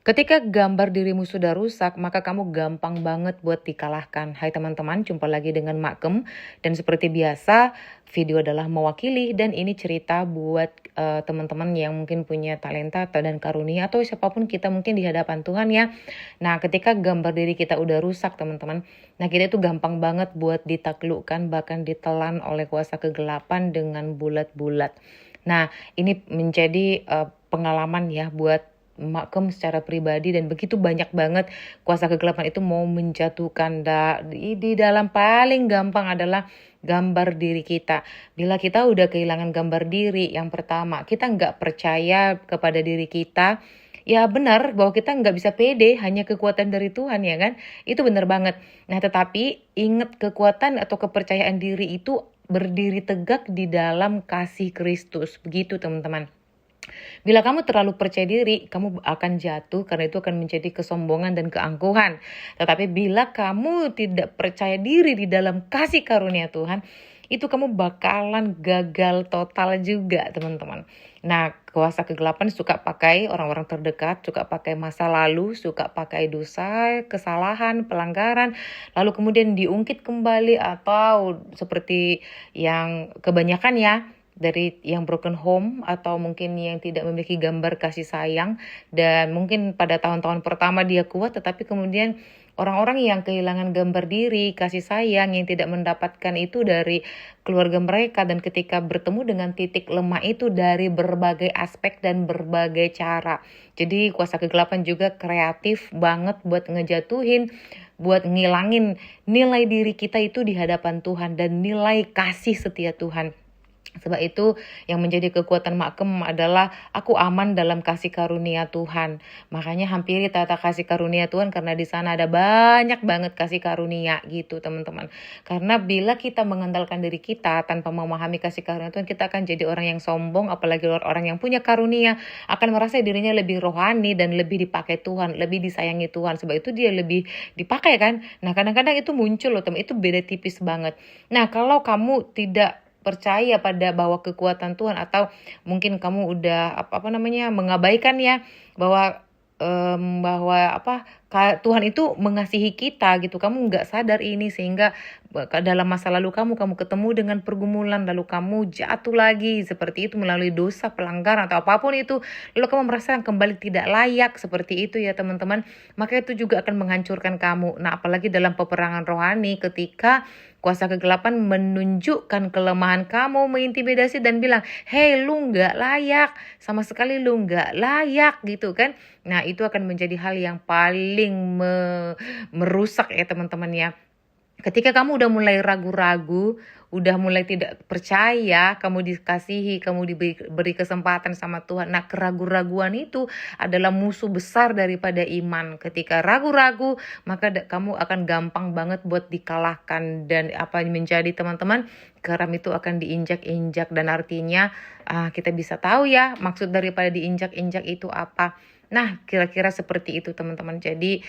Ketika gambar dirimu sudah rusak, maka kamu gampang banget buat dikalahkan. Hai teman-teman, jumpa lagi dengan Makem. Dan seperti biasa, video adalah mewakili dan ini cerita buat teman-teman yang mungkin punya talenta dan karunia atau siapapun kita mungkin di hadapan Tuhan ya. Nah, ketika gambar diri kita udah rusak teman-teman, nah kita itu gampang banget buat ditaklukkan bahkan ditelan oleh kuasa kegelapan dengan bulat-bulat. Nah, ini menjadi pengalaman ya buat Makem secara pribadi dan begitu banyak banget kuasa kegelapan itu mau menjatuhkan di dalam paling gampang adalah gambar diri kita. Bila kita udah kehilangan gambar diri, yang pertama kita nggak percaya kepada diri kita. Ya benar bahwa kita nggak bisa pede, hanya kekuatan dari Tuhan ya kan. Itu benar banget. Nah tetapi ingat kekuatan atau kepercayaan diri itu berdiri tegak di dalam kasih Kristus. Begitu teman-teman. Bila kamu terlalu percaya diri, kamu akan jatuh karena itu akan menjadi kesombongan dan keangkuhan. Tetapi bila kamu tidak percaya diri di dalam kasih karunia Tuhan, itu kamu bakalan gagal total juga teman-teman. Nah, kuasa kegelapan suka pakai orang-orang terdekat, suka pakai masa lalu, suka pakai dosa, kesalahan, pelanggaran, lalu kemudian diungkit kembali atau seperti yang kebanyakan ya, dari yang broken home atau mungkin yang tidak memiliki gambar kasih sayang dan mungkin pada tahun-tahun pertama dia kuat tetapi kemudian orang-orang yang kehilangan gambar diri, kasih sayang yang tidak mendapatkan itu dari keluarga mereka dan ketika bertemu dengan titik lemah itu dari berbagai aspek dan berbagai cara. Jadi kuasa kegelapan juga kreatif banget buat ngejatuhin, buat ngilangin nilai diri kita itu di hadapan Tuhan dan nilai kasih setia Tuhan. Sebab itu yang menjadi kekuatan Makem adalah aku aman dalam kasih karunia Tuhan. Makanya hampiri tata kasih karunia Tuhan karena di sana ada banyak banget kasih karunia gitu teman-teman. Karena bila kita mengandalkan diri kita tanpa memahami kasih karunia Tuhan, kita akan jadi orang yang sombong, apalagi orang yang punya karunia akan merasa dirinya lebih rohani dan lebih dipakai Tuhan, lebih disayangi Tuhan. Sebab itu dia lebih dipakai kan. Nah kadang-kadang itu muncul loh teman, itu beda tipis banget. Nah kalau kamu tidak percaya pada bahwa kekuatan Tuhan atau mungkin kamu udah mengabaikan ya bahwa Tuhan itu mengasihi kita gitu. Kamu nggak sadar ini sehingga dalam masa lalu kamu ketemu dengan pergumulan lalu kamu jatuh lagi seperti itu melalui dosa, pelanggaran atau apapun itu. Lalu kamu merasa kembali tidak layak seperti itu ya teman-teman. Maka itu juga akan menghancurkan kamu. Nah apalagi dalam peperangan rohani ketika kuasa kegelapan menunjukkan kelemahan kamu, mengintimidasi dan bilang, hey lu gak layak, sama sekali lu gak layak gitu kan. Nah itu akan menjadi hal yang paling merusak ya teman-teman ya. Ketika kamu udah mulai ragu-ragu, udah mulai tidak percaya, kamu dikasihi, kamu diberi kesempatan sama Tuhan. Nah, keraguan-raguan itu adalah musuh besar daripada iman. Ketika ragu-ragu, maka kamu akan gampang banget buat dikalahkan dan apa yang menjadi teman-teman, garam itu akan diinjak-injak dan artinya kita bisa tahu ya maksud daripada diinjak-injak itu apa. Nah, kira-kira seperti itu teman-teman. Jadi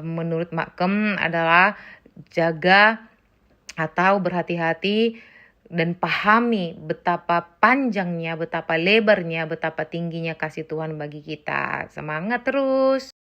menurut Makem adalah jaga atau berhati-hati dan pahami betapa panjangnya, betapa lebarnya, betapa tingginya kasih Tuhan bagi kita. Semangat terus!